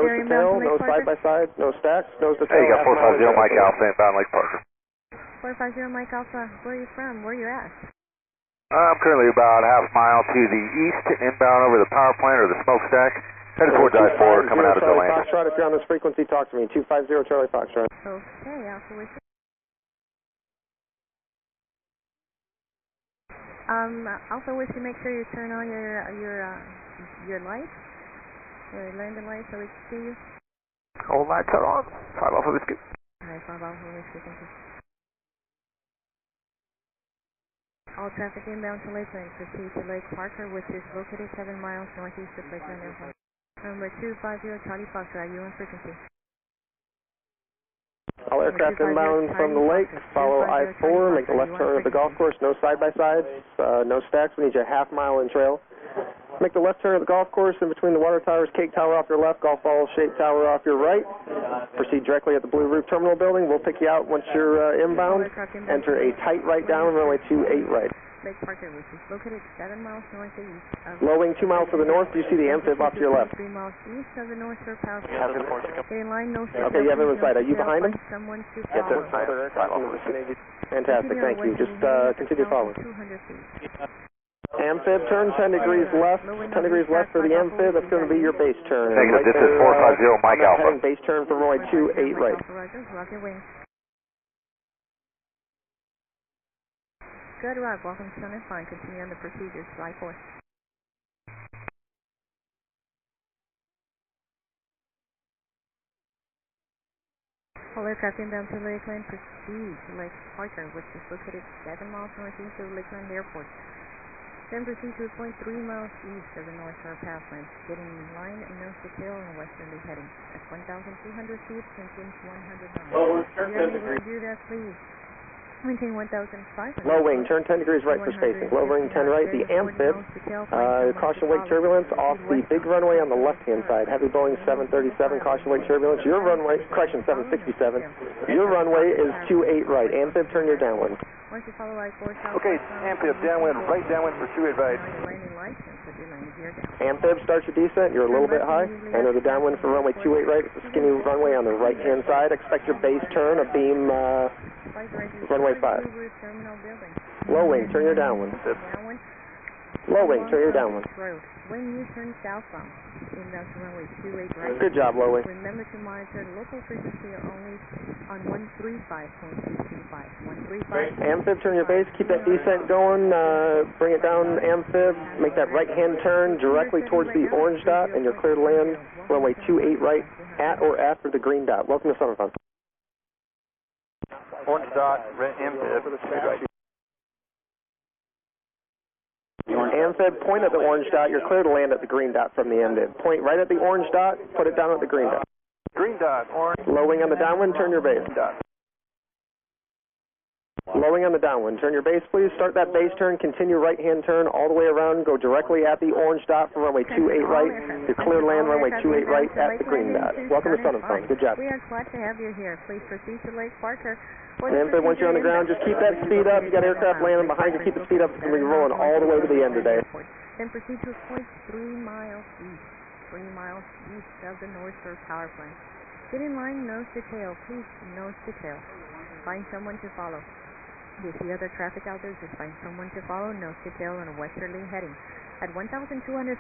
nose to tail, no side by side, no stacks, nose to tail. Hey, you got 450 Mike Alpha inbound Lake Parker. 450 Mike Alpha, where are you from? Where are you at? I'm currently about half mile to the east, inbound over the power plant or the smokestack. Headed towards I-4, coming out of Charlie Deland. Foxtrot, if you're on this frequency, talk to me. 250 Charlie Foxtrot. Okay, Alpha with you. Alpha with you, make sure you turn on your lights, your landing lights so we can see you. All lights are on. 5 Alpha Whiskey. Alright, 5 Alpha Whiskey, thank you. All traffic inbound to Lakeland, proceed to Lake Parker, which is located 7 miles northeast of Lakeland Airport. Number 250 Charlie Foxtrot, you on frequency. All aircraft inbound from the lake, follow I-4, make the left turn at the golf course, no side-by-sides, no stacks, we need you a half mile in trail. Make the left turn at the golf course, in between the water towers, cake tower off your left, golf ball shaped tower off your right. Proceed directly at the Blue Roof Terminal building, we'll pick you out once you're inbound. Enter a tight right down, runway 28 right. Lake Parker, which is located 7 miles northeast of... Low wing 2 miles to the north, you see the amphib off to your left. 3 miles east of the North Shore Power Plant. Stay in line, no signal. Okay, you have him inside. Are you behind him? Someone to Yes, sir. follow. Fantastic, thank you. Just continue following. 200 feet. Amphib turn 10 degrees left. 10 degrees left for the amphib. That's going to be your base turn. Negative, this is 450 Mike Alpha. Heading base turn from runway 28 right. Roger, rocket wing. Good rock, welcome to Sun and Fine. Continue on the procedures, fly 4. All aircraft inbound to Lakeland, proceed to Lake Parker, which is located 7 miles northeast of Lakeland Airport. Then proceed to a point 3 miles east of the North Shore Power Plant. Get in line and nose to tail and westerly heading. At 1,200 feet, maintain 100 miles. If you're unable to do that, please maintain 1,500. Low wing, turn 10 degrees right for spacing. Low wing 10 right, the amphib. Caution wake turbulence off the big runway on the left-hand side. Heavy Boeing 737, caution wake turbulence. Your runway, correction, 767. Your runway is 28 right. Amphib, turn your downwind. Once you follow I-4 south. Okay, amphib, downwind, right downwind for 28 right. Landing license, put your landing gear down. Amphib, start your descent. You're a little bit high. Enter the downwind for runway 28 right. It's a skinny runway on the right-hand side. Expect your base turn, a beam, runway 5. Low wing, turn your downwind. Low wing, turn your downwind. When you turn southbound, inbound to runway 28 right. Good job, low wing. Remember to monitor local frequency only on 135.225. 135. Amphib, turn your base. Keep that descent going. Bring it down, amphib. Make that right-hand turn directly towards the orange dot, and you're clear to land runway 28 right at or after the green dot. Welcome to Summer Fun. Orange dot, red amphib. Amphib, point at the orange dot. You're clear to land at the green dot from the amphib. Point right at the orange dot. Put it down at the green dot. Green dot, orange. Low wing on the downwind. Turn your base. Low wing on the downwind. Turn your base, please. Start that base turn. Continue right-hand turn all the way around. Go directly at the orange dot for runway 28 right. You're clear to land runway 28 right at the green dot. Welcome to Sun and Fun. Good job. We are glad to have you here. Please proceed to Lake Parker. Amphib, once you're on the ground, just keep that speed up. You got aircraft landing behind you. Keep the speed up. It's going to be rolling all the way to the end today. Then proceed to a point 3 miles east. 3 miles east of the North Shore Power Plant. Get in line, nose to tail. Please, nose to tail. Find someone to follow. If you see other traffic out there, just find someone to follow, nose to tail, on a westerly heading. At 1,200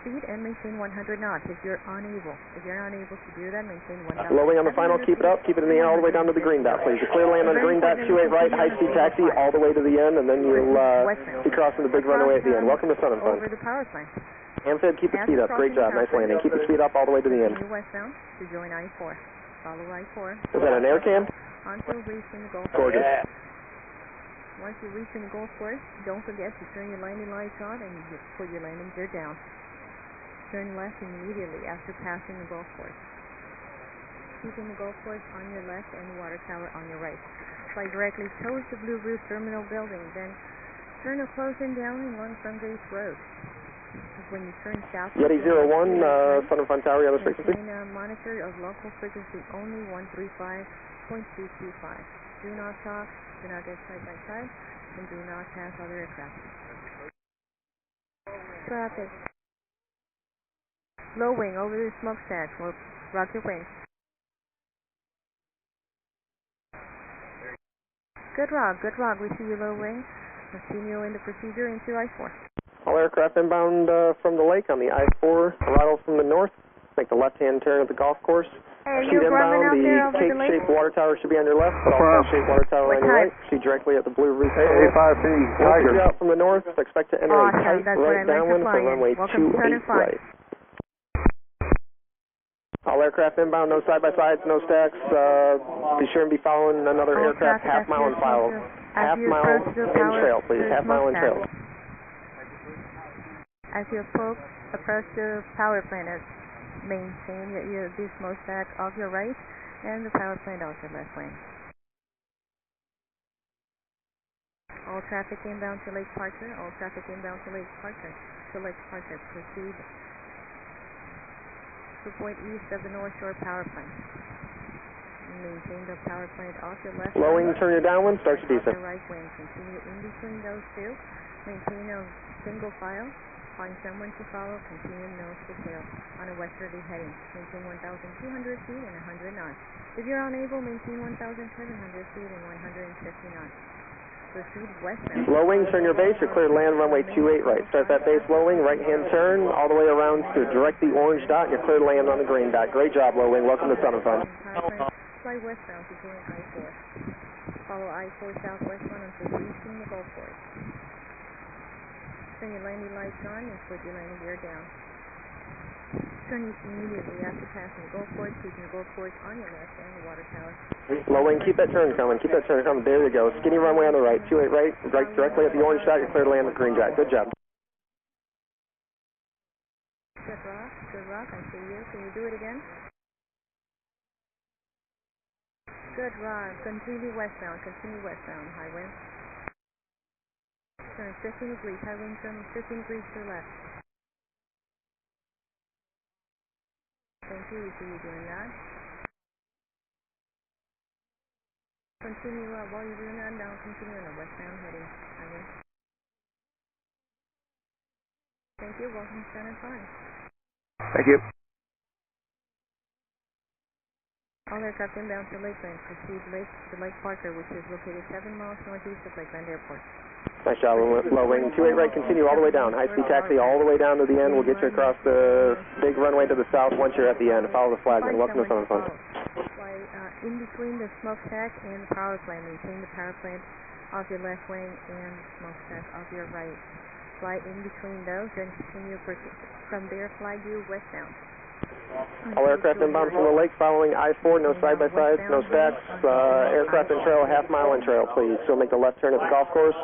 feet and maintain 100 knots. If you're unable to do that, maintain 1,000. Low wing on the final, keep it up. Keep it in the air all the way down to the green dot, please. You're clear to land on the green dot, 28 right, high-speed taxi all the way to the end, and then you'll be crossing the big runway at the end. Welcome to Sun and Fun. Over the power plant. Amphib, keep the speed up. Great job. Nice landing. Keep the speed up all the way to the end. Westbound to join I-4. Follow I-4. Is that an air cam? Until reaching the Gulf. Gorgeous. Once you reach the Gulf course, don't forget to turn your landing lights on and you put your landing gear down. Turn left immediately after passing the Gulf course. Keeping the Gulf course on your left and the water tower on your right. Fly directly towards the Blue Roof Terminal building, then turn a close and down along Sungrace Road. When you turn south... Yeti 01, Sun and Fun Tower, on the frequency. Monitor of local frequency only 135.225. Do not talk, do not get side by side, and do not pass other aircraft. Traffic. Low wing over the smokestack. We're Rock your wings. Good rock, we see you low wing. Continue in the procedure into I-4. All aircraft inbound from the lake on the I-4, arrival from the north. Make the left-hand turn at the golf course. Hey, Proceed inbound, the cake-shaped water tower should be on your left, golf-shaped water tower on your right. Proceed directly at the blue roof. A5C Tiger. Out from the north, expect to enter a tight right downwind for runway 28 right. All aircraft inbound, no side-by-sides, no stacks. Be sure and be following another aircraft half-mile and file. Half-mile in trail, please. Half-mile in trail. As you approach the power plant, maintain the smokestack off your right and the power plant off your left wing. All traffic inbound to Lake Parker. All traffic inbound to Lake Parker. Proceed to point east of the North Shore power plant. Maintain the power plant off your left. Lowing, turn your downwind, start your descent. Right wing. Continue in between those two. Maintain a single file. Find someone to follow. Continue nose to tail on a westerly heading. Maintain 1,200 feet and 100 knots. If you're unable, maintain 1,700 feet and 150 knots. Proceed westbound. Low wing, turn your base. You're clear to land runway 28 right. Start that base low wing, right-hand turn, all the way around to direct the orange dot. You're clear to land on the green dot. Great job, low wing. Welcome to Sun and Fun. Fly westbound to join I-4. Follow I-4 southwestbound until reaching the Gulf Course. Turn your landing lights on and put your landing gear down. Turn immediately after passing the Gulf Course, keeping the Gulf Course on your left and the water tower. Low wing, keep that turn coming. There you go. Skinny runway on the right. 28 right. Right directly at the orange dot. You're clear to land the green dot. Good job. Good rock. I see you. Can you do it again? Good rock. Continue westbound. High wind. Turn 15 degrees. High wind turn 15 degrees to the left. Thank you. We see you doing that. Continue while you're doing that. Now continue on the westbound heading. High wind. Thank you. Welcome to Sun and Fun. Thank you. All aircraft inbound to Lakeland. Proceed to Lake Parker, which is located 7 miles northeast of Lakeland Airport. Nice job, low wing. 28 right, continue all the way down. High-speed taxi all the way down to the end. We'll get you across the big runway to the south once you're at the end. Follow the flagman. Welcome to Sun and Fun. Fly in between the smokestack and the power plant. Maintain the power plant off your left wing and the smokestack off your right. Fly in between those and continue from there. Fly due westbound. All aircraft inbound from the lake following I-4, no side-by-sides, no stacks. Aircraft in trail, half-mile in trail, please. So make the left turn at the golf course.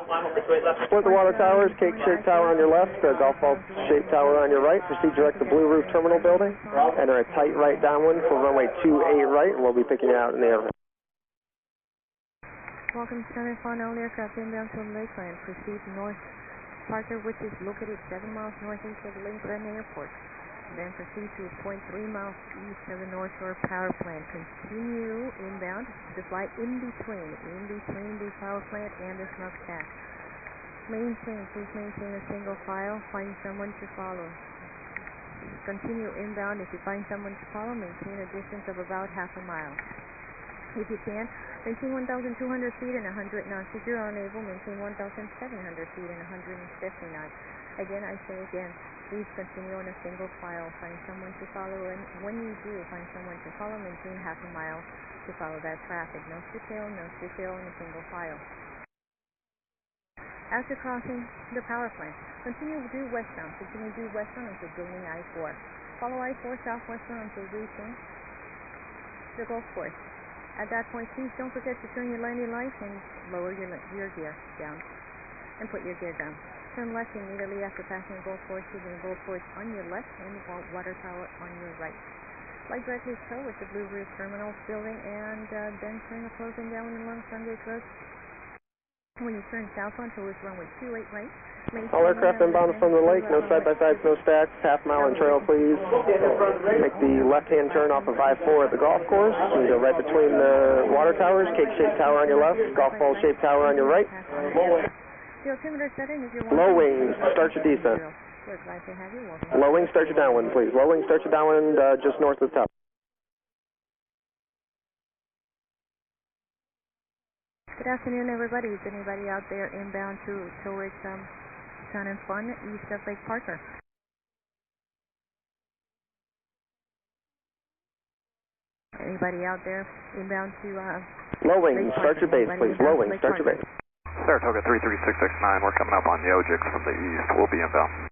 Split the water towers, cake-shaped tower on your left, golf ball-shaped tower on your right. Proceed direct to Blue Roof Terminal Building. Enter a tight right downwind for runway 28 right, and we'll be picking you out in the air. Welcome to Sun and Fun. All aircraft inbound to Lakeland. Proceed north Parker, which is located 7 miles northeast of Lakeland Airport. Then proceed to 0.3 miles east of the North Shore power plant. Continue inbound to fly in between the power plant and the smokestack. Please maintain a single file. Find someone to follow. Continue inbound. If you find someone to follow, maintain a distance of about half a mile. If you can, maintain 1,200 feet and 100 knots. If you're unable, maintain 1,700 feet and 150 knots. Again, I say again, please continue on a single file. Find someone to follow, and when you do find someone to follow, maintain half a mile to follow that traffic. Nose to tail in a single file. After crossing the power plant, continue due westbound. Until joining I-4. Follow I-4 southwestbound until reaching the Gulf Course. At that point, please don't forget to turn your landing lights and lower your gear down and put your gear down. Turn left immediately after passing the Gulf Course, keeping the Gulf Course on your left and the water tower on your right. Fly directly towards the Blue Roof Terminal Building and then turn the closing down along Sungate Road. When you turn southbound towards runway 28 right. All aircraft inbound from the lake, no side-by-sides, no stacks, half-mile in trail, please. Make the left-hand turn off of I-4 at the golf course. You go right between the water towers, cake-shaped tower on your left, golf ball-shaped tower on your right. Low wing, start your descent. Low wing, start your downwind, please. Low wing, start your downwind just north of the top. Good afternoon, everybody. Is anybody out there inbound towards Sun and Fun, east of Lake Parker? Anybody out there inbound to Low wing, start your base, please. Low wing, start your base. Saratoga 33669, we're coming up on the Ojix from the east. We'll be inbound.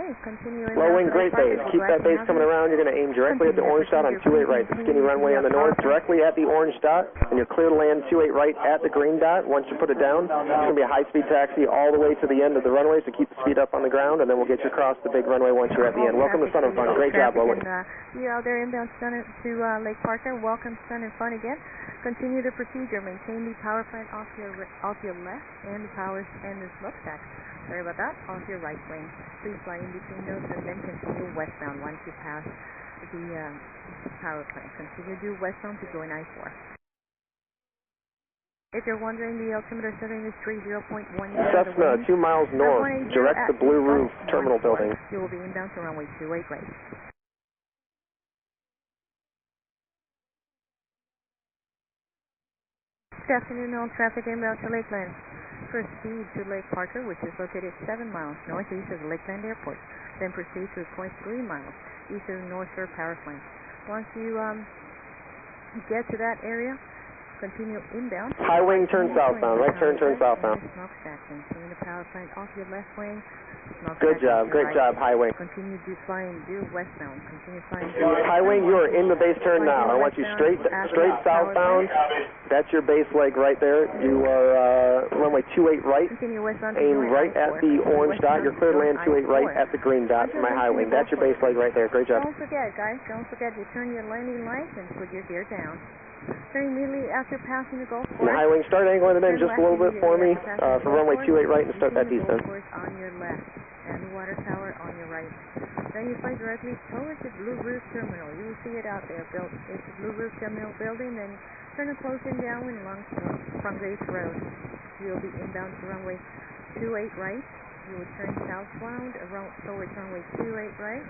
Okay, continue inbound. Low wing, great base. Keep that base coming around. You're going to aim directly at the orange dot on 28 right. The skinny runway on the north, directly at the orange dot, and you're clear to land 28 right at the green dot. Once you put it down, it's going to be a high-speed taxi all the way to the end of the runway, so keep the speed up on the ground, and then we'll get you across the big runway once you're at the end. Welcome to Sun and Fun. Great job, Low wing. You out there inbound to Lake Parker, welcome Sun and Fun again. Continue the procedure. Maintain the power plant off your left and the power and the smokestack. Sorry about that. Off your right wing. Please fly in between those and then continue westbound once you pass the power plant. Continue due westbound to join I-4. If you're wondering, the altimeter setting is 30.1. Cessna, 2 miles north, direct the Blue Roof Terminal building. You will be inbound to runway 28 right. Good afternoon, all traffic inbound to Lakeland. Proceed to Lake Parker, which is located 7 miles northeast of Lakeland Airport. Then proceed to 0.3 miles east of the North Shore Power Plant. Once you get to that area, continue inbound. High wing, turn southbound. Right turn southbound. Smokestack. Maintain the power plant off your left wing. Good job, great job, high wing. Continue flying due westbound. Continue flying high wing, you are in the base turn now. I want you straight southbound. That's your base leg right there. You are runway 28 right. Aim right at the orange dot. You're clear to land 28 right at the green dot for my high wing. That's your base leg right there. Great job. Don't forget, guys, you turn your landing lights and put your gear down. Turn immediately after passing the Gulf Course. The high wing, start angling it in just a little bit for me for runway 28 right and start that descent. On your left and the water tower on your right. Then you fly directly towards the Blue Roof Terminal. You will see it out there. It's the Blue Roof Terminal building. Then turn a close and downwind along from Gates Road. You will be inbound to runway 28 right. You will turn southbound towards runway 28 right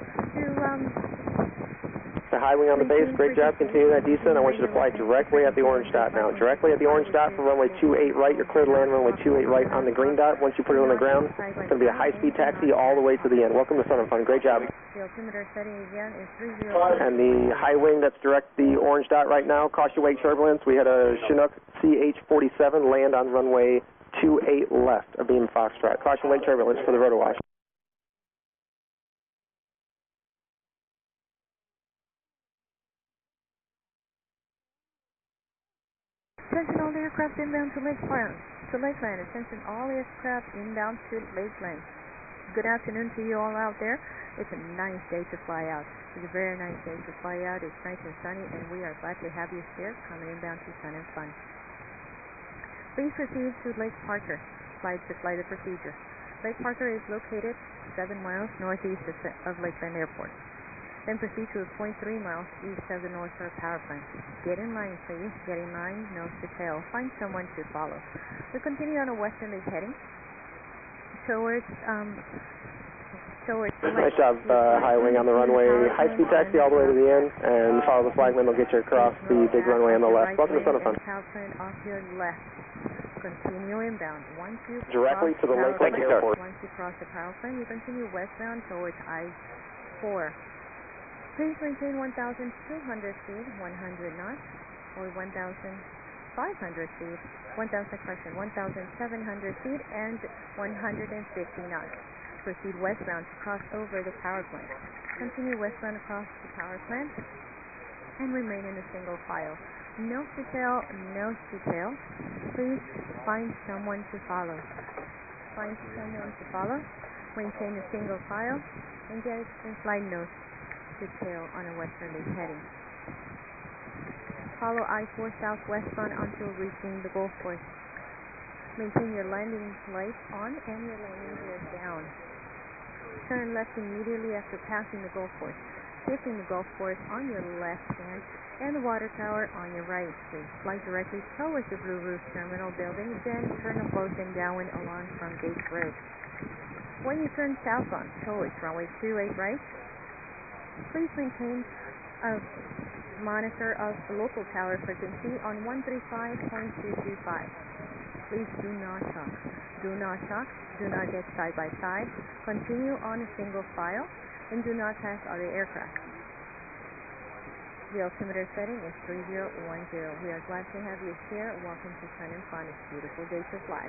the high wing on the base, great job, continue that descent. I want you to fly directly at the orange dot now. Directly at the orange dot for runway 28 right. You're clear to land runway 28 right on the green dot. Once you put it on the ground, it's going to be a high-speed taxi all the way to the end. Welcome to Sun and Fun, great job. The altimeter setting again is 30. And the high wing that's direct the orange dot right now, caution wake turbulence. We had a Chinook CH-47 land on runway 28 left, a Beam Foxtrot. Caution wake turbulence for the rotor wash. Attention all aircraft inbound to Lakeland. Attention all aircraft inbound to Lakeland. Good afternoon to you all out there. It's a nice day to fly out. It's a very nice day to fly out. It's nice and sunny, and we are glad to have you here coming inbound to Sun and Fun. Please proceed to Lake Parker. Fly the procedure. Lake Parker is located 7 miles northeast of Lakeland Airport. Then proceed to 0.3 miles east of the North Shore Power Plant. Get in line, please. Get in line, nose to tail. Find someone to follow. We continue on a westerly heading towards nice job, high wing on the runway. High-speed taxi all the way to the end, and follow the flagman. They'll get you across the big runway on the left. Welcome to Sun and Fun. Power plant off your left. Continue inbound. Once you directly to the Lakeland Airport. Once you cross the power plant, you continue westbound towards I-4. Please maintain 1,200 feet, 100 knots, or 1,500 feet, 1,700 feet, and 150 knots. Proceed westbound to cross over the power plant. Continue westbound across the power plant, and remain in a single file. Nose to tail, nose to tail. Please find someone to follow. Find someone to follow. Maintain a single file, and get and fly nose to tail on a westerly heading. Follow I-4 southwestbound until reaching the Gulf Course. Maintain your landing lights on and your landing gear down. Turn left immediately after passing the Gulf Course, shifting the Gulf Course on your left hand and the water tower on your right. Please fly directly towards the Blue Roof Terminal building, then turn a close and downwind along from Gates Road. When you turn southbound towards runway 28 right, please maintain a monitor of the local tower frequency on 135.225. Please do not shock. Do not shock. Do not get side by side. Continue on a single file and do not pass other aircraft. The altimeter setting is 3010. We are glad to have you here. Welcome to Sun and Fun. It's a beautiful day to fly.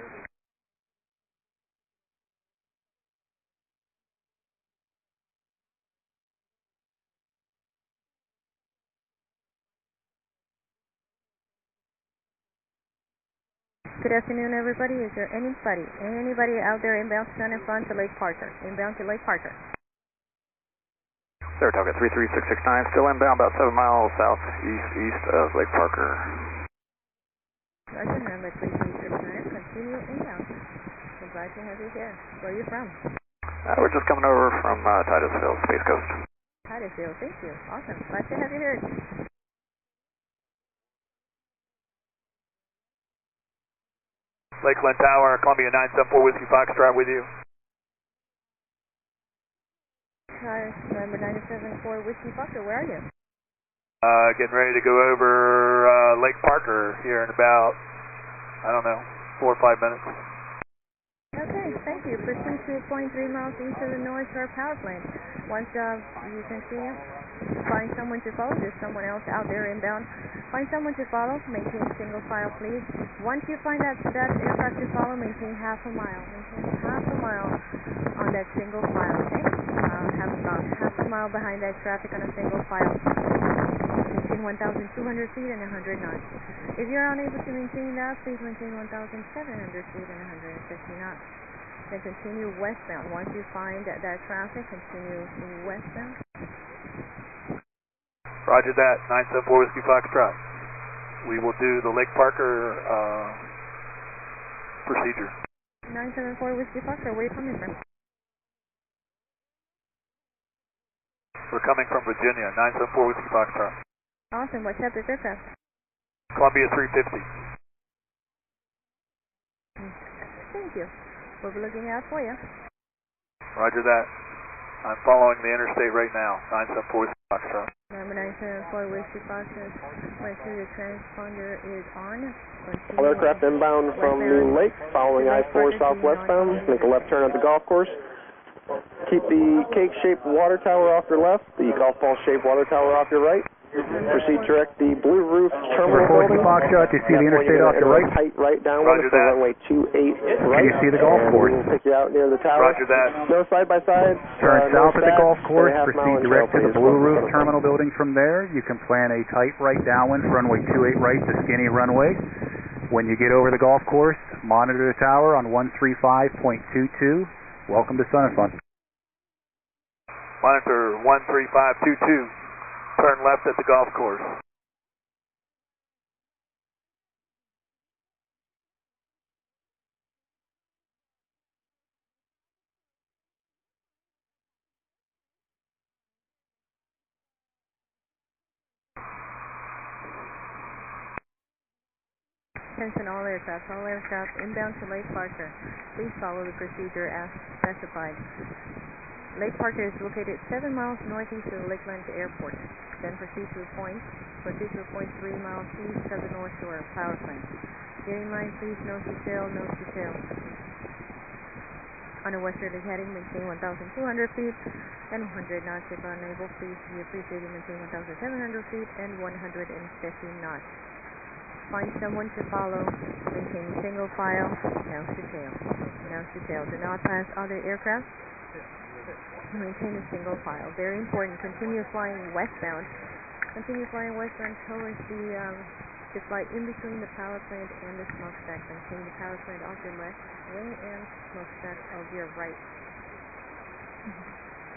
Good afternoon, everybody. Is there anybody out there inbound Sun and Fun to Lake Parker? Inbound to Lake Parker. Sir, target 33669, still inbound about 7 miles southeast of Lake Parker. Roger, number 33669, continue inbound. We're glad to have you here. Where are you from? We're just coming over from Titusville, Space Coast. Titusville, thank you. Awesome. Glad to have you here. Lakeland Tower, Columbia 974 Whiskey Foxtrot with you. Hi, number 974 Whiskey Foxtrot, where are you? Getting ready to go over Lake Parker here in about, 4 or 5 minutes. Okay, thank you. Proceed to 0.3 miles east of the North Shore Power Plant. Once you can see him, find someone to follow. There's someone else out there inbound. Find someone to follow. Maintain single file, please. Once you find that aircraft to follow, maintain half a mile. Maintain half a mile on that single file, okay? Have about half a mile behind that traffic on a single file. Maintain 1,200 feet and 100 knots. If you're unable to maintain that, please maintain 1,700 feet and 150 knots. Then continue westbound. Once you find that traffic, continue westbound. Roger that, 974 Whiskey Foxtrot. We will do the Lake Parker procedure. 974 Whiskey Foxtrot, where are you coming from? We're coming from Virginia, 974 Whiskey Foxtrot. Awesome, what type of aircraft? Columbia 350. Thank you. We'll be looking out for you. Roger that. I'm following the interstate right now, 974 Whiskey Foxtrot. Number 974 Whiskey Foxtrot, make sure your transponder is on. All aircraft inbound from Moon Lake, following I-4 southwestbound. Make a left turn at the golf course. Keep the cake-shaped water tower off your left, the golf ball-shaped water tower off your right. Proceed direct the blue roof terminal building. Foxtrot, you see the interstate off your right? Tight right downwind for runway 28 right. Can you see the golf course? We'll pick you out near the tower. Roger that. No side-by-sides. Turn south at the golf course, proceed direct to the blue roof please. terminal building from there. You can plan a tight right downwind for runway 28 right to skinny runway. When you get over the golf course, monitor the tower on 135.22. Welcome to Sun and Fun. Monitor 13522. Turn left at the golf course. Attention all aircraft inbound to Lake Parker. Please follow the procedure as specified. Lake Parker is located 7 miles northeast of Lakeland Airport. Then proceed to a point 3 miles east of the North Shore Power Plant. Get in line, please, nose to tail. On a westerly heading, maintain 1,200 feet and 100 knots. If unable, please be appreciated, maintain 1,700 feet and 150 knots. Find someone to follow, maintain single file, nose to tail. Do not pass other aircraft. Maintain a single file. Very important. Continue flying westbound. Towards the flight in between the power plant and the smokestack. Maintain the power plant off your left wing and smokestack of your right.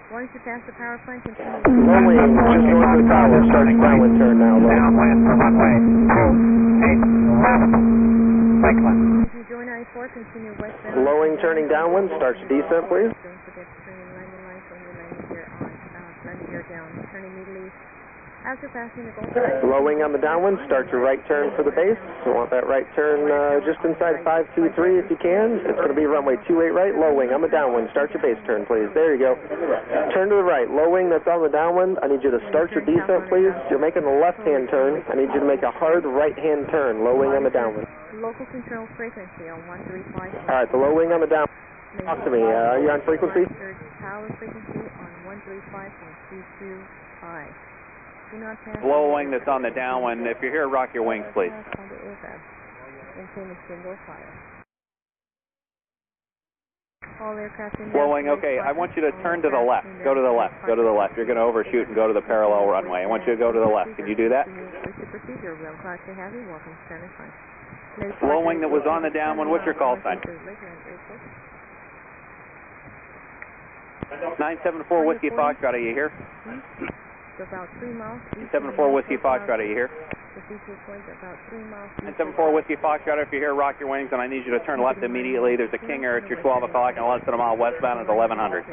Once you pass the power plant, continue. Low wing, just north of the tower, starting downwind turn now. Downwind for runway 2811. Lakeland. If you join I-4, continue westbound. Low wing turning downwind, starts descent, please. Don't forget to turn your landing lights when you're landing here down. Turn immediately After passing the Gulf Course, Low wing on the downwind, start your right turn for the base. You want that right turn just inside 523 if you can. It's going to be runway 28 right, low wing on the downwind. Start your base turn, please. There you go. Turn to the right. Low wing that's on the downwind. I need you to start your descent, please. You're making the left-hand turn. I need you to make a hard right-hand turn. Low wing on the downwind. Local control frequency on 135. All right, the low wing on the downwind. Talk to me. Are you on frequency? Tower frequency on 135.22i. Do not pass Low wing that's on the downwind. If you're here, rock your wings, please. on the aircraft. Maintain a single file. All aircraft in Low wing, okay. I want you to turn to the left. Go to the left. Go to the left. You're going to overshoot and go to the parallel runway. I want you to go to the left. Can you do that? Procedure. We'll glad to have you. Welcome to Center Fine. Low wing that was on the downwind. What's your call sign? 974 Whiskey Foxtrot. Are you here? About 3 miles. 974 Whiskey Foxtrot. Are you here? The feature point about 3 miles. 974 Whiskey Foxtrot. If you're here, rock your wings, and I need you to turn left immediately. There's a King Air at your 12 o'clock and less than a mile westbound at 1100.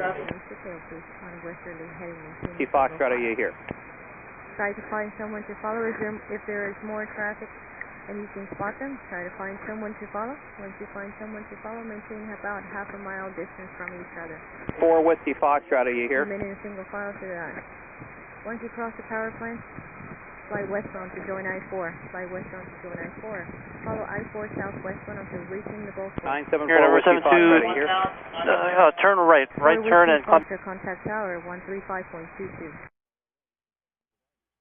Whiskey Foxtrot. Are you here? Try to find someone to follow. If there is more traffic and you can spot them, try to find someone to follow. Once you find someone to follow, maintain about half a mile distance from each other. 4 Whiskey Foxtrot. Are you here? Remain in a single file to the Once you cross the power plant, fly westbound to join I-4. Fly westbound to join I-4. Follow I-4 southwestbound until reaching the Gulf Coast. 974 Whiskey Foxtrot. Are you here? Turn right. Right turn and contact tower 135.22.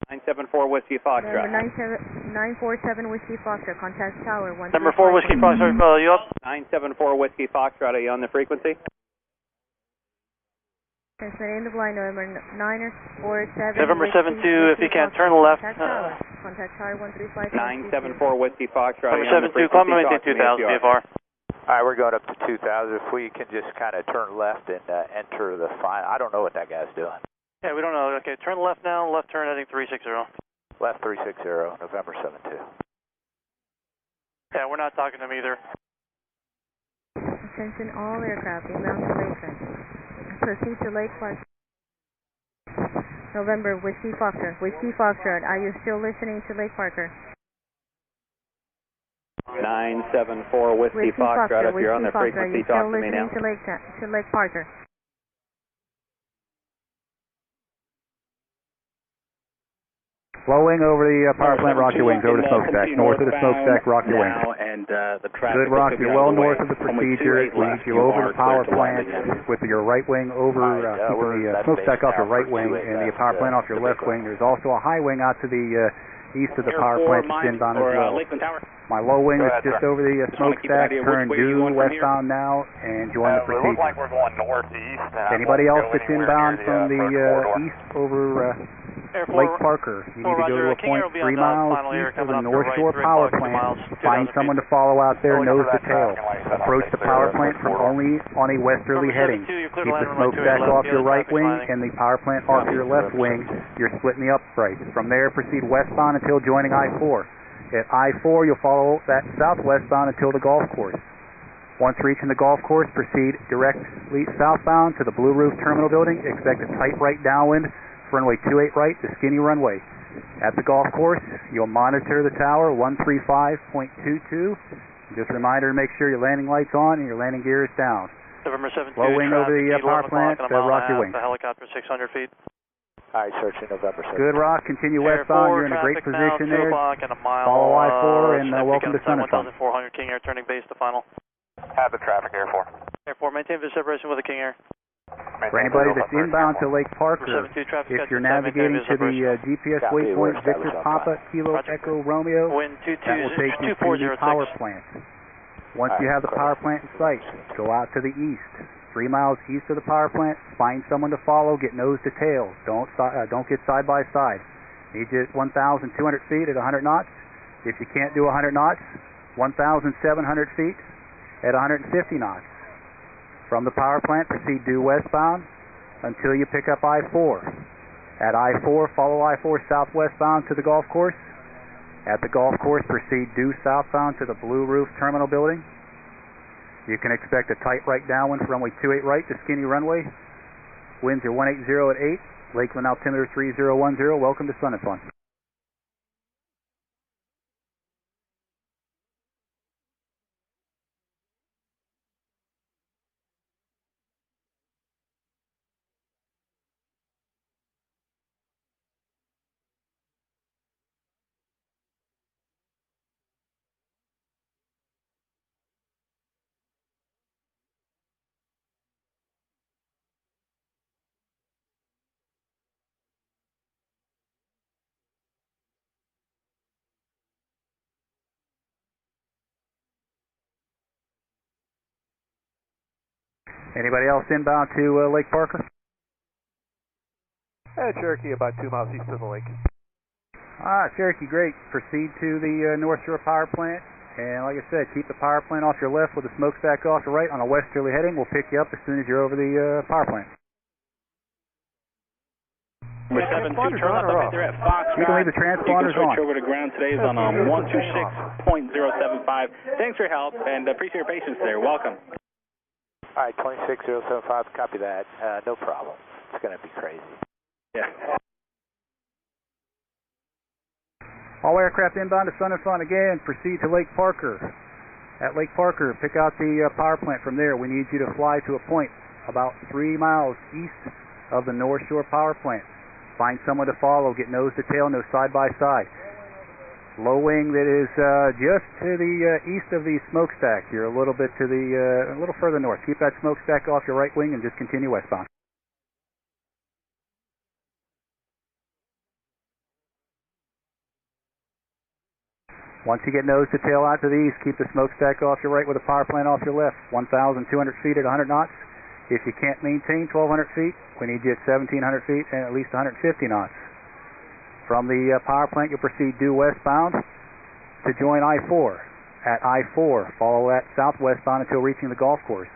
974 Whiskey Foxtrot. Number 947 Whiskey Foxtrot. Contact tower 135.22. Number 4 Whiskey Foxtrot. You up? 974 Whiskey Foxtrot. Are you on the frequency? Transmit in the blind November 947. November 72, if you can, turn left. Contact tower 135. 974 Whiskey Foxtrot. Number 72, climb to maintain 2000 VFR. All right, we're going up to 2,000. If we can just kind of turn left and enter the final. I don't know what that guy's doing. Yeah, we don't know. Okay, turn left now. Left turn heading 360. Left 360, November 72. Yeah, we're not talking to him either. Attention all aircraft inbound to Lakefront. Proceed to Lake Park. November, Whiskey Foxtrot. Whiskey Foxtrot, are you still listening to Lake Parker? 974 Whiskey Foxtrot. If you're on the frequency, talk to me now. To Lake Parker. Low wing over the power plant, rock your wings over the smokestack. North of the smokestack, rock your wings. Good rock, you're well north of the procedure. We need you over the power plant with your right wing over, keeping the smokestack off your right wing and the power plant off your left wing. There's also a high wing out to the east of the power plant that's inbound as well. My low wing is just over the smokestack. Turn due westbound now and join the procedure. It looks like we're going northeast. Anybody else that's inbound from the east over Lake Parker, you need to go to a point 3 miles east of the North Shore Power Plant. Find someone to follow out there, nose to tail. Approach the power plant from only on a westerly heading. Keep the smokestack off your right wing and the power plant off your left wing. You're splitting the upright. From there, proceed westbound until joining I-4. At I-4, you'll follow that southwestbound until the golf course. Once reaching the golf course, proceed directly southbound to the Blue Roof Terminal Building. Expect a tight right downwind. Runway 28 right, the skinny runway. At the golf course, you'll monitor the tower 135.22. Just a reminder to make sure your landing lights on and your landing gear is down. November 72, low wing over the power plant, rock your wings. The helicopter 600 feet. All right, searching November 72. Good rock, continue westbound. You're in a great position there. Follow I-4 and welcome to Center Fine. 1,400 King Air turning base to final. Have the traffic, Air 4. Air 4, maintain the separation with the King Air. For anybody that's inbound to Lake Parker, if you're navigating to the GPS waypoint Victor Papa Kilo Echo Romeo, that will take you to the power plant. Once you have the power plant in sight, go out to the east. 3 miles east of the power plant, find someone to follow, get nose to tail. Don't get side by side. Need you at 1,200 feet at 100 knots. If you can't do 100 knots, 1,700 feet at 150 knots. From the power plant, proceed due westbound until you pick up I-4. At I-4, follow I-4 southwestbound to the golf course. At the golf course, proceed due southbound to the Blue Roof Terminal Building. You can expect a tight right downwind for runway 28 right to skinny runway. Winds are 180 at 8. Lakeland altimeter 3010, welcome to Sun and Fun. Anybody else inbound to Lake Parker? Cherokee, about 2 miles east of the lake. Cherokee, great. Proceed to the North Shore Power Plant. And like I said, keep the power plant off your left with the smokestack off your right on a westerly heading. We'll pick you up as soon as you're over the power plant. Number 7, 2, turn left up there at Fox. You can leave the transponders on. You can switch over to ground. Today's on 126.075. Thanks for your help and appreciate your patience there. Welcome. All right, 26075, copy that. No problem. It's going to be crazy. Yeah. All aircraft inbound to Sun and Fun again. Proceed to Lake Parker. At Lake Parker, pick out the power plant from there. We need you to fly to a point about 3 miles east of the North Shore Power Plant. Find someone to follow. Get nose to tail, no side by side. Low wing that is just to the east of the smokestack. You're a little bit to the a little further north. Keep that smokestack off your right wing and just continue westbound. Once you get nose to tail out to the east, keep the smokestack off your right with the power plant off your left. 1,200 feet at 100 knots. If you can't maintain 1,200 feet, we need you at 1,700 feet and at least 150 knots. From the power plant, you'll proceed due westbound to join I-4. At I-4, follow that southwestbound until reaching the golf course.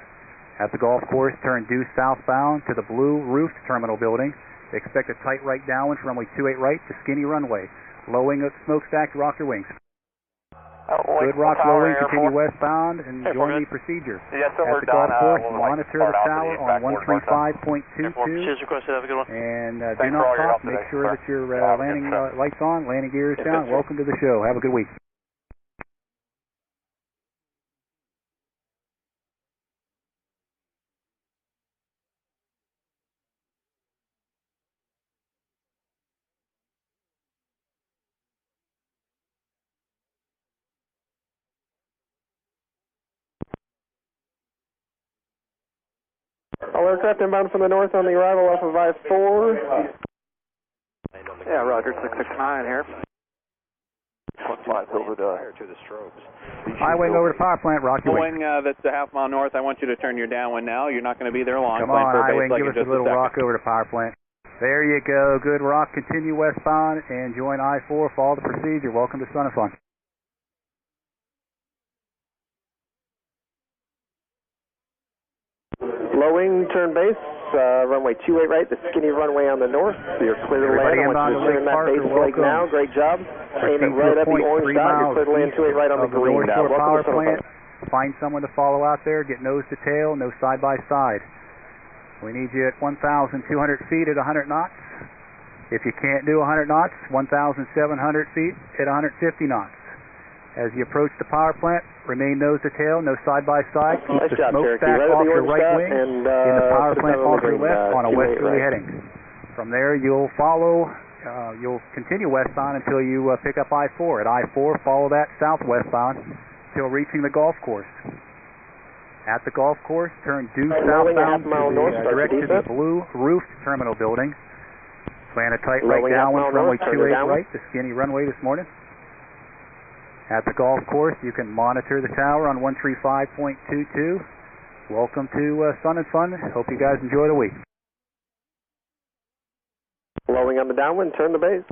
At the golf course, turn due southbound to the blue roofed terminal building. Expect a tight right downwind from runway 28 right to skinny runway. Low wing of smokestack, rock your wings. Good rock, low wing, continue westbound and join the procedure. Yes, sir, at the golf course, monitor the tower on 135.22. Cheers, requested. Have a good one. And do not stop. Make sure that your landing lights on, landing gear is down. Welcome to the show. Have a good week. All aircraft inbound from the north on the arrival off of I-4. Yeah, Roger, 669 here. High wing over to power plant, rock your wing. Wing that's a half mile north, I want you to turn your downwind now. You're not going to be there long. Come on, high wing, give us a little rock over to power plant. There you go, good rock. Continue westbound and join I-4. Follow the procedure. Welcome to Sun and Fun. Low wing, turn base, runway 28 right, the skinny runway on the north. So you're clear to land. I want you to turn that base leg now. Great job. Aim it right at the orange dot. You're clear to land 28 right on the green dot. Welcome to Sun and Fun. Find someone to follow out there. Get nose to tail, no side by side. We need you at 1,200 feet at 100 knots. If you can't do 100 knots, 1,700 feet at 150 knots. As you approach the power plant, remain nose to tail, no side by side. Keep nice the job, smokestack right off your right dot, wing and the power plant off your green, left on a westerly right. heading. From there, you'll follow, you'll continue westbound until you pick up I-4. At I-4, follow that southwestbound until reaching the golf course. At the golf course, turn due southbound to direct to the blue roofed terminal building. Plan a tight right downwind from runway 28 right, the skinny runway this morning. At the golf course, you can monitor the tower on 135.22. Welcome to Sun and Fun. Hope you guys enjoy the week. Blowing on the downwind, turn the base.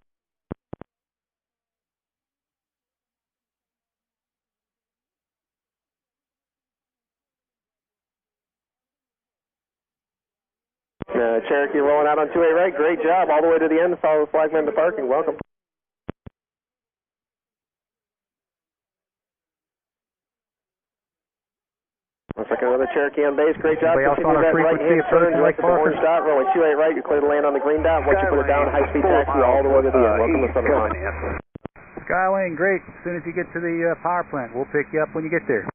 Cherokee rolling out on 28 right. Great job. All the way to the end. Follow the flagman to parking. Welcome. Looks like another Cherokee on base. Great job. Anybody else on our frequency approaching Lake Parker? Orange dot, runway 28 right. You clear to land on the green dot. Once you put it down, high-speed taxi all the way to the end. Welcome to Southern Fun. Skywing, great. As soon as you get to the power plant, we'll pick you up when you get there.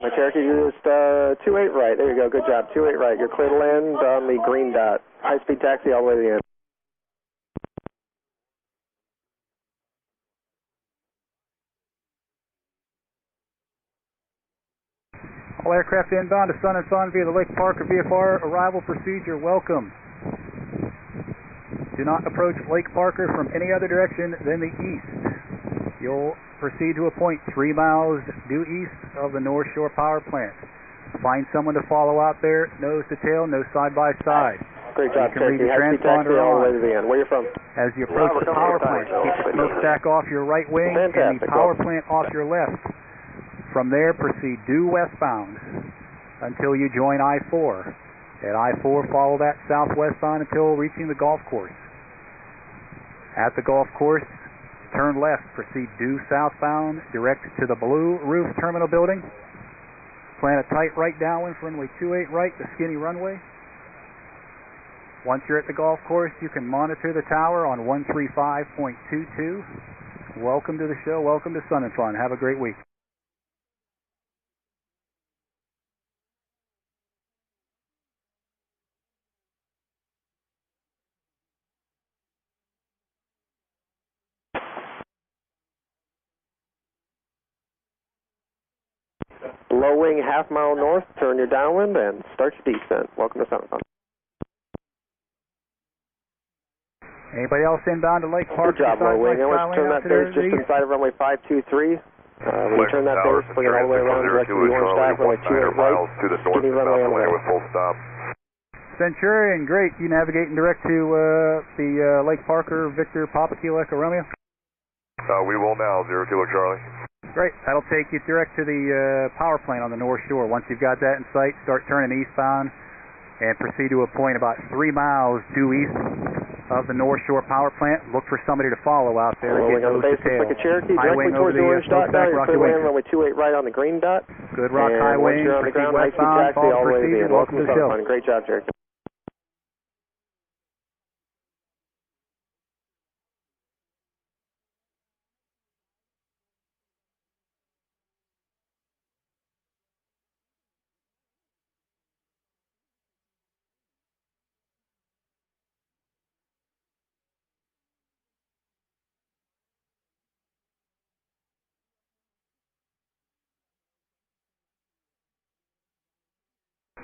My Cherokee, you just 28 right. There you go. Good job. 28 right. You're clear to land on the green dot. High-speed taxi all the way to the end. All aircraft inbound to Sun and Fun via the Lake Parker VFR arrival procedure. Welcome. Do not approach Lake Parker from any other direction than the east. You'll proceed to a point 3 miles due east of the North Shore Power Plant. Find someone to follow out there, nose to tail, no side by side. Great job, you can leave your transponder all the way on. to the end. Where are you from? As you approach the power plant, keep the smokestack off your right wing and the power plant off your left. From there, proceed due westbound until you join I-4. At I-4, follow that southwestbound until reaching the golf course. At the golf course, turn left, proceed due southbound, direct to the Blue Roof Terminal Building. Plant a tight right downwind for runway 28 right, the skinny runway. Once you're at the golf course, you can monitor the tower on 135.22. Welcome to the show. Welcome to Sun and Fun. Have a great week. Low wing, half mile north, turn your downwind and start your descent. Welcome to Sun and Fun. Anybody else inbound to Lake Park? Good job, low wing. I want you to turn that base just inside of runway 523. When you turn that base, bring it all the way around direct to the orange dot, runway 28 right, skinny runway on the right. Full stop. Centurion, great. You navigating direct to the Lake Parker, Victor, Papa Kilo Echo Romeo? We will now, 0 Kilo Charlie. Great. That'll take you direct to the power plant on the North Shore. Once you've got that in sight, start turning eastbound and proceed to a point about 3 miles due east of the North Shore Power Plant. Look for somebody to follow out there. Low wing on the base, looks like a Cherokee, directly towards the orange dot now. You're clear land, runway 28 right on the green dot. Good rock, high wing, proceed westbound, follow procedure. Welcome to the show. Great job, Cherokee.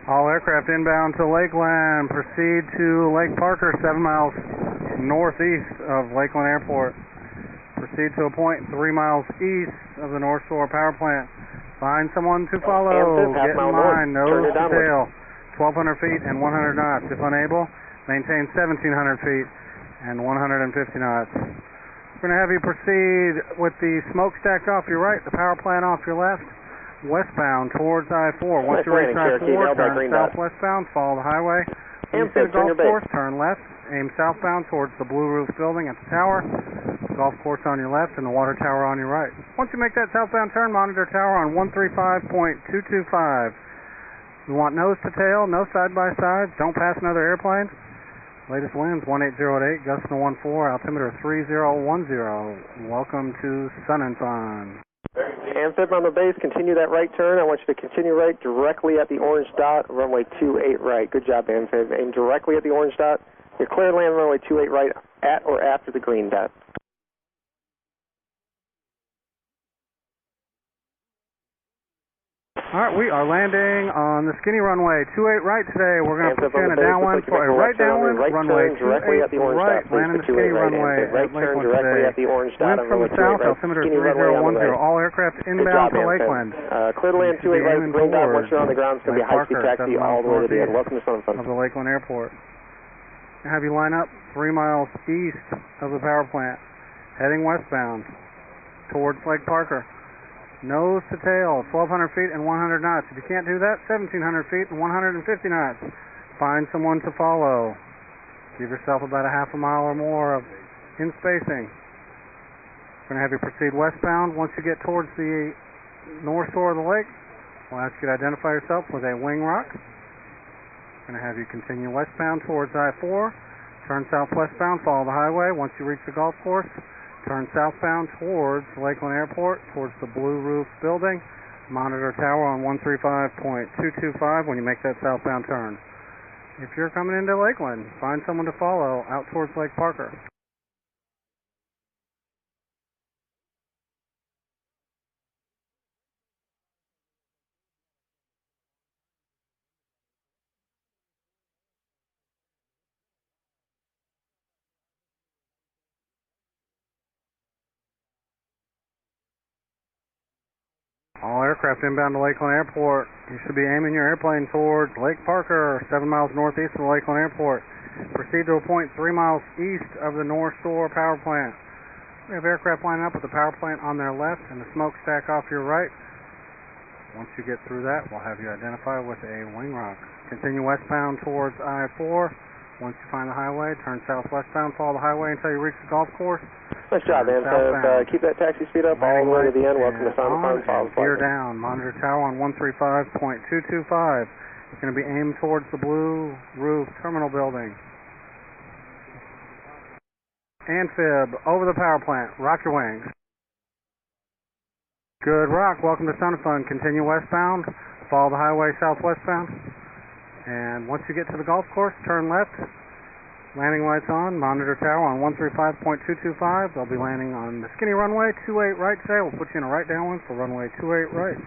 All aircraft inbound to Lakeland. Proceed to Lake Parker, 7 miles northeast of Lakeland Airport. Proceed to a point 3 miles east of the North Shore Power Plant. Find someone to follow. Get in line, nose to tail, 1,200 feet and 100 knots. If unable, maintain 1,700 feet and 150 knots. We're going to have you proceed with the smokestack off your right, the power plant off your left, westbound towards I-4. Once you reach I-4, turn southwestbound, follow the highway. When you see the golf course, turn left, aim southbound towards the Blue Roof building at the tower, golf course on your left, and the water tower on your right. Once you make that southbound turn, monitor tower on 135.225. You want nose to tail, no side-by-sides, don't pass another airplane. Latest winds 1808, gust to 14, altimeter 3010. Welcome to Sun and Fun. Amphib on the base, continue that right turn. I want you to continue right directly at the orange dot, runway 28 right. Good job, Amphib. Aim directly at the orange dot. You're clear to land runway 28 right at or after the green dot. All right, we are landing on the skinny runway 28 right today. We're going to put you in a downwind for a right downwind, runway 28 right, landing the skinny runway at Lakeland today. Wind from the south, altimeter 3010. All aircraft inbound to Lakeland. Clear to land 28 right, green dot. Once you're on the ground, it's going to be a high-speed taxi all the way to the end. Welcome to Sun and Fun. Of the Lakeland Airport. Have you line up 3 miles east of the power plant, heading westbound. towards Lake Parker. Nose to tail, 1,200 feet and 100 knots. If you can't do that, 1,700 feet and 150 knots. Find someone to follow. Give yourself about a half a mile or more in spacing. We're going to have you proceed westbound. Once you get towards the north shore of the lake, we'll ask you to identify yourself with a wing rock. We're going to have you continue westbound towards I-4. Turn southwestbound, follow the highway. Once you reach the golf course, turn southbound towards Lakeland Airport, towards the blue roof building. Monitor tower on 135.225 when you make that southbound turn. If you're coming into Lakeland, find someone to follow out towards Lake Parker. All aircraft inbound to Lakeland Airport. You should be aiming your airplane towards Lake Parker, 7 miles northeast of Lakeland Airport. Proceed to a point 3 miles east of the North Shore power plant. We have aircraft lining up with the power plant on their left and the smokestack off your right. Once you get through that, we'll have you identify with a wing rock. Continue westbound towards I-4. Once you find the highway, turn southwestbound, follow the highway until you reach the golf course. Nice job, man. Keep that taxi speed up all the way to the end. Welcome to Sound Fun. Gear down. Monitor tower on 135.225. It's going to be aimed towards the blue roof terminal building. Amphib, over the power plant. Rock your wings. Good rock. Welcome to Sound Fun. Continue westbound. Follow the highway southwestbound. And once you get to the golf course, turn left. Landing lights on. Monitor tower on 135.225. They'll be landing on the skinny runway. 28 right today. We'll put you in a right downwind for runway 28 right.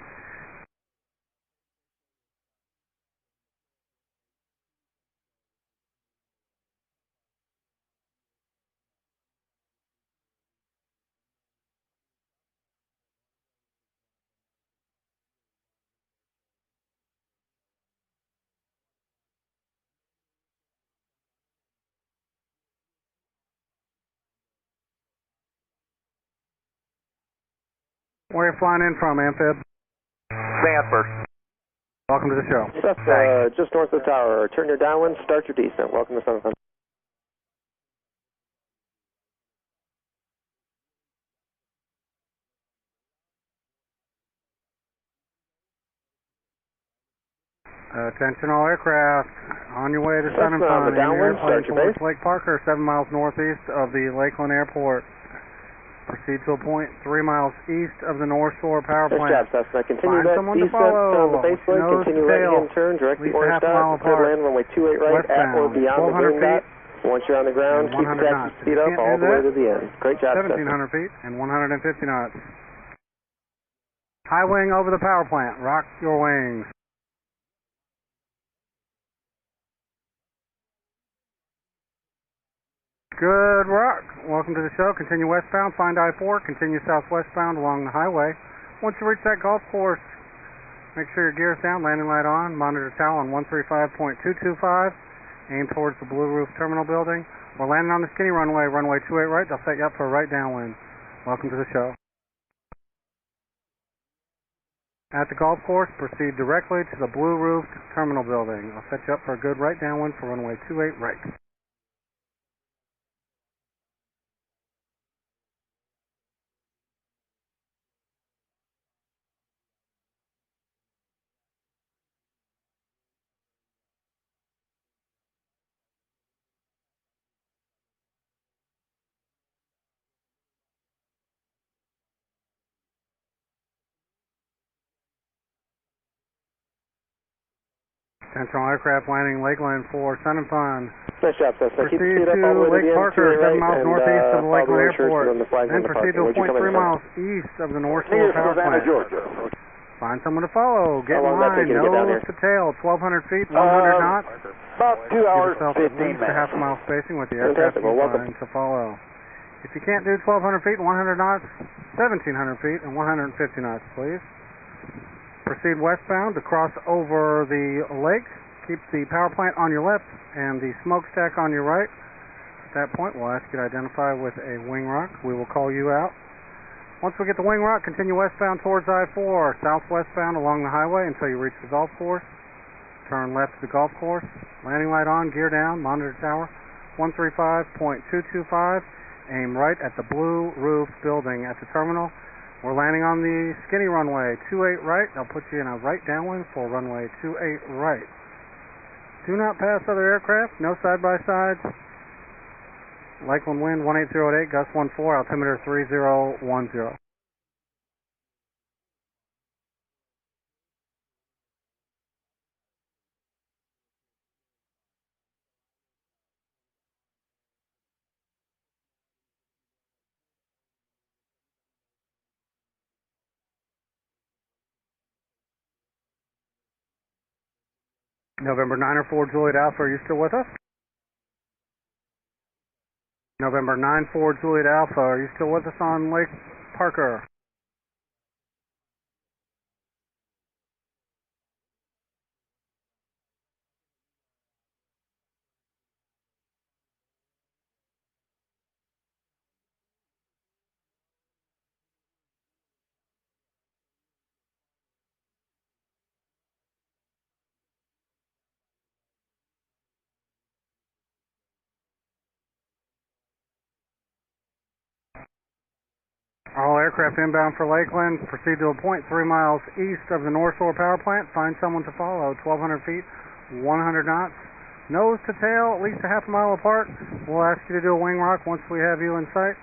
Where are you flying in from, Amphib? Sanford. Welcome to the show. That's just north of the tower. Turn your downwind, start your descent. Welcome to Sound Fun. Attention all aircraft. On your way to Sun and Fun. Downwind, start your base. Lake Parker, 7 miles northeast of the Lakeland Airport. Proceed to a point 3 miles east of the North Shore power plant. Nice job, Cessna. Continue that descent on the base lane. Continue right-hand turn, directly orange dot. Clear land runway 28 right at or beyond the green dot. Once you're on the ground, keep the taxi speed up all the way to the end. Great job, 1,700 feet and 150 knots. High wing over the power plant. Rock your wings. Good rock. Welcome to the show. Continue westbound, find I-4, continue southwestbound along the highway. Once you reach that golf course, make sure your gear's down, landing light on, monitor tower on 135.225, aim towards the blue roof terminal building. We're landing on the skinny runway, runway 28 right. They'll set you up for a right downwind. Welcome to the show. At the golf course, proceed directly to the blue roof terminal building. I'll set you up for a good right downwind for runway 28 right. Central aircraft landing Lakeland for Sun and Fun. Nice job, Cessna. Keep the Proceed speed up all the to way to Lake the end. Parker, 7 miles northeast of the Lakeland Airport. Then proceed to a point 3 miles east of the North Shore power plant. Find someone to follow. Get in line. Nose to tail. 1,200 feet, 100 knots. About 2 hours, Give yourself 15 at least minutes. a half mile spacing with the aircraft line to follow. If you can't do 1,200 feet and 100 knots, 1,700 feet and 150 knots, please. Proceed westbound to cross over the lake. Keep the power plant on your left and the smokestack on your right. At that point, we'll ask you to identify with a wing rock. We will call you out. Once we get the wing rock, continue westbound towards I-4, southwestbound along the highway until you reach the golf course. Turn left to the golf course. Landing light on, gear down, monitor tower 135.225. Aim right at the blue roof building at the terminal. We're landing on the skinny runway 28 right. They'll put you in a right downwind for runway 28 right. Do not pass other aircraft, no side-by-sides. Lakeland wind 1808, gust 14, altimeter 3010. November 9-4 Juliet Alpha, are you still with us? November 9-4 Juliet Alpha, are you still with us on Lake Parker? All aircraft inbound for Lakeland. Proceed to a point 3 miles east of the North Shore Power Plant. Find someone to follow. 1,200 feet, 100 knots. Nose to tail, at least a half a mile apart. We'll ask you to do a wing rock once we have you in sight.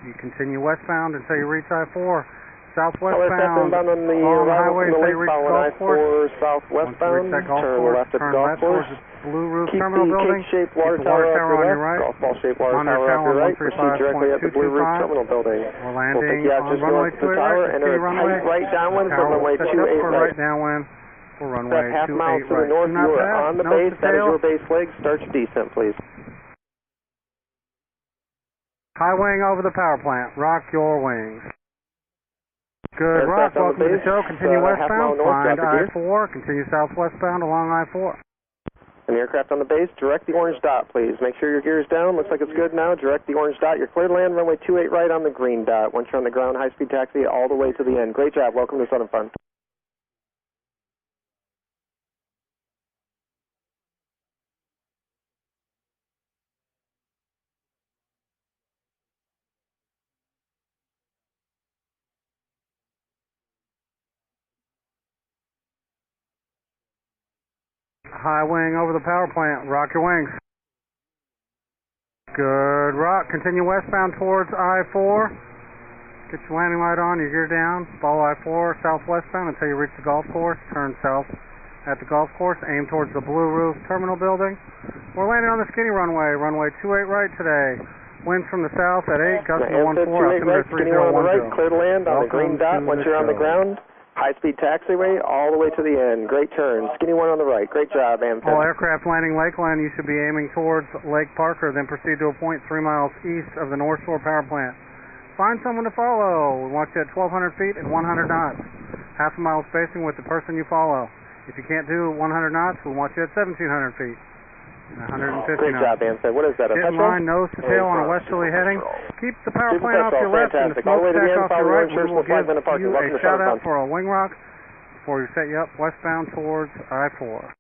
You continue westbound until you reach I-4. Southwestbound inbound on the highway until you reach the golf course. I-4 southwestbound. Turn left at the golf course. Blue roof Keep terminal the building. cake-shaped water tower on your left. Golf ball-shaped water tower off your right. Proceed directly at the blue roof terminal building. We're We'll landing take you out on just runway north of the tower. Enter a tight right downwind for runway 28 right right. downwind for runway 28 right. Half mile to the north. You are on the base. That is your base leg. Start your descent, please. High wing over the power plant. Rock your wings. Good rock. Welcome to the show. Continue westbound. Find I-4. Continue southwestbound along I-4. And the aircraft on the base, direct the orange dot, please. Make sure your gear's down. Looks like it's good now. Direct the orange dot. You're clear to land, runway 28 right on the green dot. Once you're on the ground, high-speed taxi all the way to the end. Great job. Welcome to Sun and Fun. High wing over the power plant. Rock your wings. Good rock. Continue westbound towards I-4. Get your landing light on, your gear down. Follow I-4 southwestbound until you reach the golf course. Turn south at the golf course. Aim towards the blue roof terminal building. We're landing on the skinny runway. Runway 28 right today. Winds from the south at 8. Gust 14. Altimeter 3010. Right, clear to land on the green dot. Once you're on the ground, high-speed taxiway all the way to the end. Great turn. Skinny one on the right. Great job, Amphib. All aircraft landing Lakeland, you should be aiming towards Lake Parker, then proceed to a point 3 miles east of the North Shore Power Plant. Find someone to follow. We want you at 1,200 feet and 100 knots. Half a mile spacing with the person you follow. If you can't do 100 knots, we want you at 1,700 feet. 150 Great knots. job, Amphib. What is that, a Get in petrol? line, nose to tail on a westerly heading. Keep the power Super plant off petrol, your left and the fantastic. All the way to the smokestack end, off your follow right. your We will instructions, give parking. you Welcome a to Sun and shout Fun. out for a wing rock before we set you up westbound towards I-4.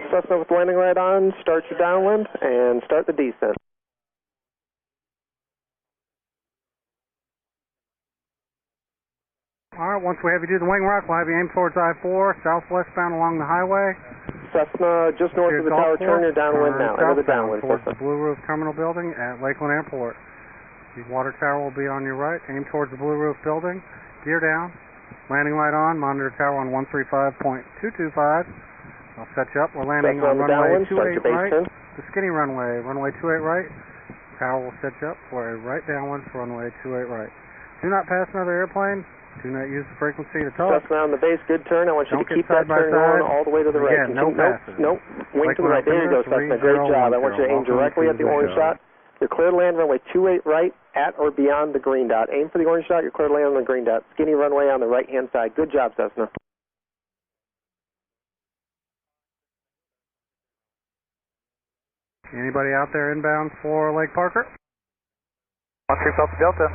Cessna with landing light on, start your downwind, and start the descent. Alright, once we have you do the wing rock, we'll have you aim towards I-4, southwestbound along the highway. Cessna just north of the tower, turn your downwind now. Enter the downwind, towards Cessna. the Blue Roof Terminal Building at Lakeland Airport. The water tower will be on your right. Aim towards the Blue Roof Building. Gear down. Landing light on. Monitor tower on 135.225. I'll set you up. We're landing on runway 28 right. The skinny runway. Runway 28 right. Tower will set you up for a right downwind for runway 28 right. Do not pass another airplane. Do not use the frequency to talk. Cessna on the base, good turn. I want you to keep that turn going all the way to the right. Again, no passes. Nope. Wing to the right. There you go, Cessna. Great job. I want you to aim directly at the orange dot. You're clear to land runway 28 right at or beyond the green dot. Aim for the orange dot, you're clear to land on the green dot. Skinny runway on the right-hand side. Good job, Cessna. Anybody out there inbound for Lake Parker? 13 Papa Delta.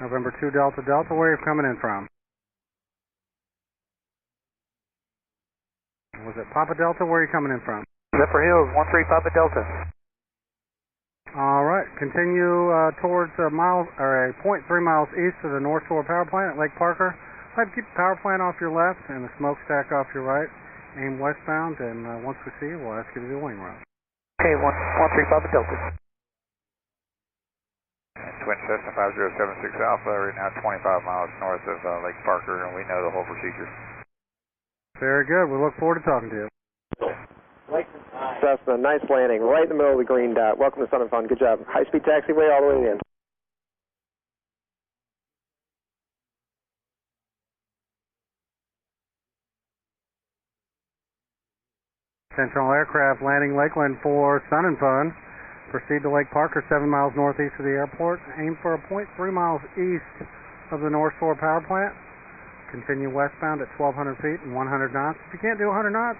November 2 Delta Delta, where are you coming in from? Was it Papa Delta? Where are you coming in from? Zephyr Hills, 13 Papa Delta. All right, continue towards a mile or 0.3 miles east of the North Shore Power Plant at Lake Parker. Try to keep the power plant off your left and the smokestack off your right. Aim westbound, and once we see you, we'll ask you to do wing run. Okay, 13 Papa Delta. Twin Cessna 5076 Alpha, right now 25 miles north of Lake Parker, and we know the whole procedure. Very good. We look forward to talking to you. Cessna, nice landing, right in the middle of the green dot. Welcome to Sun and Fun. Good job. High-speed taxiway all the way to the end. Sentinel aircraft landing Lakeland for Sun and Fun. Proceed to Lake Parker, 7 miles northeast of the airport. Aim for a 0.3 miles east of the North Shore Power Plant. Continue westbound at 1,200 feet and 100 knots. If you can't do 100 knots,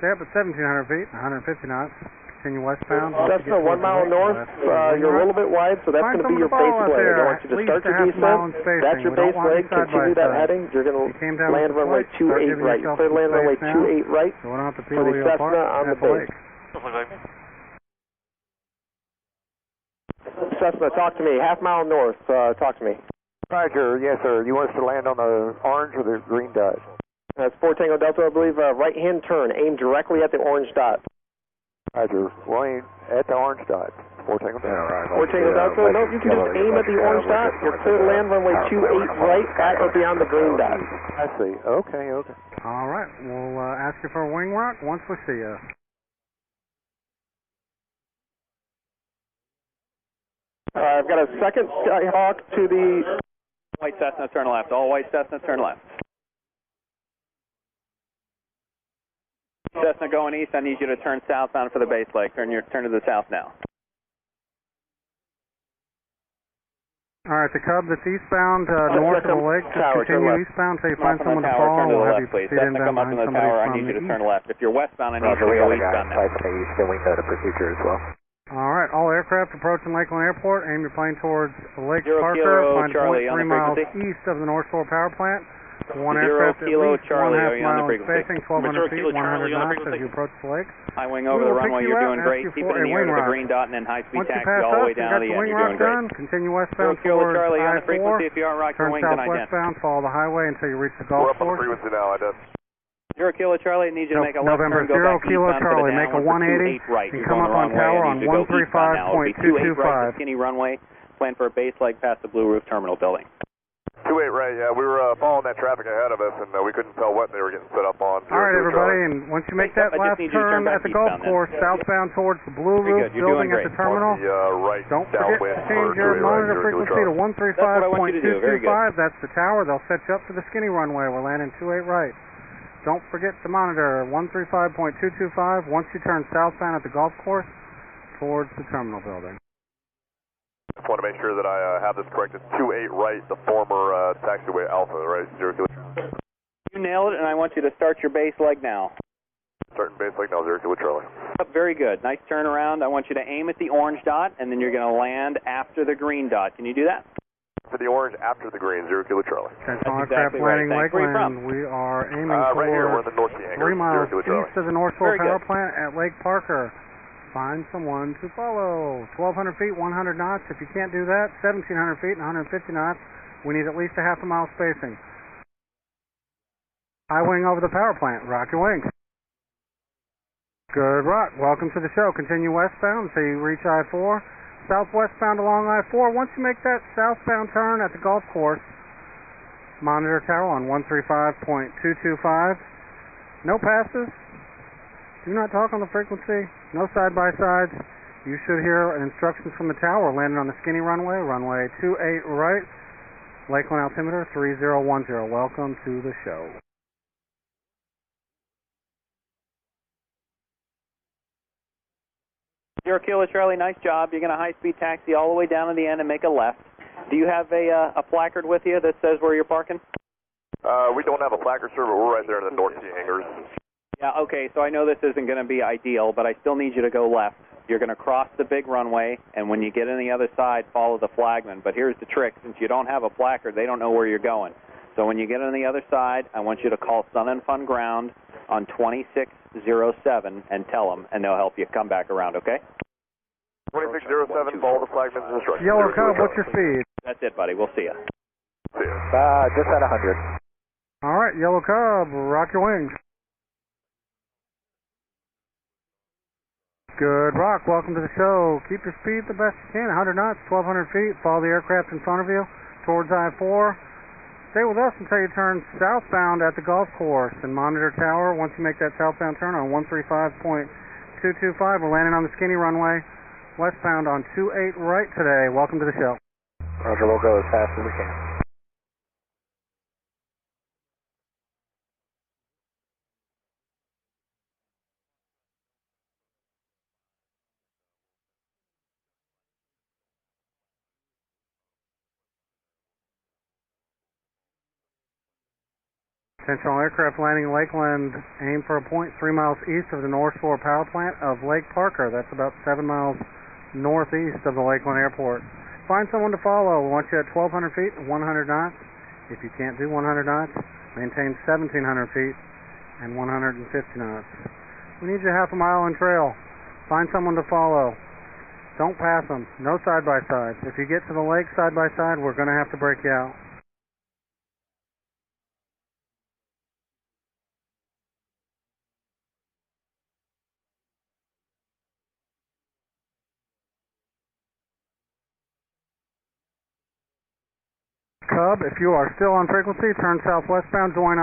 stay up at 1,700 feet and 150 knots. Continue westbound. Cessna, 1 mile north. You're a little bit wide, so that's going to be your base leg. I want you to start your descent. That's your base leg. Continue that heading. You're going to land runway 28 right. You're clear to land runway 28 right for the Cessna on the base. Cessna, talk to me. Half mile north. Talk to me. Roger, yes, sir. You want us to land on the orange or the green dot? That's 4 Tango Delta, I believe. Right-hand turn. Aim directly at the orange dot. Roger. Well, aim at the orange dot. 4 Tango Delta. Yeah, right. 4 Tango Delta. No, you can just aim at the orange dot. You're clear to land runway 28 right at or beyond the green dot. I see. Okay, okay. All right. We'll ask you for a wing rock once we see you. I've got a second Skyhawk to the... White Cessna, turn left. All white Cessna, turn left. Cessna going east, I need you to turn southbound for the base leg. Turn to the south now. All right, the Cub that's eastbound north of the lake, just continue eastbound until you find someone to follow. follow. Turn to the We'll have left, you please. proceed Cessna, inbound come up behind from the somebody tower. I from need you the to turn east. left. If you're westbound, I need you to go eastbound now. East, then we know the procedure as well. All right, all aircraft approaching Lakeland Airport. Aim your plane towards Lake Zero Parker. Kilo Find Charlie 0.3 on the miles frequency. east of the North Shore Power Plant. One 0 aircraft at Kilo least Charlie, 1.5 are you on the mile frequency? spacing, 1,200 feet, 100 knots as you approach the lake. High wing over the runway, you're doing great. Keep it in the air to the green dot and then high speed taxi all the way down to the end. You're doing great. Continue westbound 0 Kilo towards Charlie on the I-4. frequency. If you are rock your Turn wings and southwestbound, follow the highway until you reach the golf course. We're up on the frequency now, I did. 0 Kilo Charlie, I need you to make a left November turn, go 0 back Kilo eastbound for Charlie, the make a downwind for 180 28 right. and You're come going up the on wrong way. tower I on need you to go eastbound now. It'll be 28 right, the 135.225. skinny runway. Plan for a base leg past the Blue Roof Terminal building. 28 right, yeah. We were following that traffic ahead of us, and we couldn't tell what they were getting set up on. All right, everybody, and once you make that last turn at the golf course, southbound towards the Blue Roof building at the terminal, don't forget to change your monitor frequency to 135.225. That's the tower. They'll set you up for the skinny runway. We're landing 28 right. Don't forget to monitor 135.225 once you turn southbound at the golf course towards the terminal building. Just want to make sure that I have this correct. It's 28 right, the former taxiway Alpha, right? 0 Kilo. You nailed it, and I want you to start your base leg now. Starting base leg now, 0 Kilo Charlie. Very good. Nice turnaround. I want you to aim at the orange dot, and then you're going to land after the green dot. Can you do that? For the orange after the green, 0 Kilo Charlie. Central aircraft landing Lakeland. We are aiming for right here, we're in the North Sea hangar. 3 miles east of the North Shore Power Plant at Lake Parker. Find someone to follow. 1,200 feet, 100 knots. If you can't do that, 1,700 feet and 150 knots. We need at least a half a mile spacing. High wing over the power plant. Rock your wings. Good rock. Welcome to the show. Continue westbound until you reach I-4. Southwestbound along I-4. Once you make that southbound turn at the golf course, monitor tower on 135.225. No passes. Do not talk on the frequency. No side-by-sides. You should hear instructions from the tower. Landing on the skinny runway, runway 28 right, Lakeland altimeter 3010. Welcome to the show. 0 Kilo Charlie, nice job. You're going to high-speed taxi all the way down to the end and make a left. Do you have a placard with you that says where you're parking? We don't have a placard, sir, but we're right there in the North Sea hangars. Yeah, okay, so I know this isn't going to be ideal, but I still need you to go left. You're going to cross the big runway, and when you get on the other side, follow the flagman. But here's the trick. Since you don't have a placard, they don't know where you're going. So when you get on the other side, I want you to call Sun and Fun Ground on 2607 and tell them, and they'll help you come back around, okay? 2607, follow the flagman's instructions. Yellow Cub, what's your speed? That's it, buddy. We'll see you. Just at 100. All right, Yellow Cub, rock your wings. Good rock, welcome to the show. Keep your speed the best you can, 100 knots, 1,200 feet. Follow the aircraft in front of you towards I-4. Stay with us until you turn southbound at the golf course and monitor tower. Once you make that southbound turn on 135.225, we're landing on the skinny runway, westbound on 28 right today. Welcome to the show. Roger, we'll go as fast as we can. Attention all aircraft landing in Lakeland, aim for a point 3 miles east of the North Shore power plant of Lake Parker. That's about 7 miles northeast of the Lakeland airport. Find someone to follow. We want you at 1,200 feet, 100 knots. If you can't do 100 knots, maintain 1,700 feet and 150 knots. We need you half a mile in trail. Find someone to follow. Don't pass them. No side-by-sides. If you get to the lake side-by-side, we're going to have to break you out. Cub, if you are still on frequency, turn southwestbound, join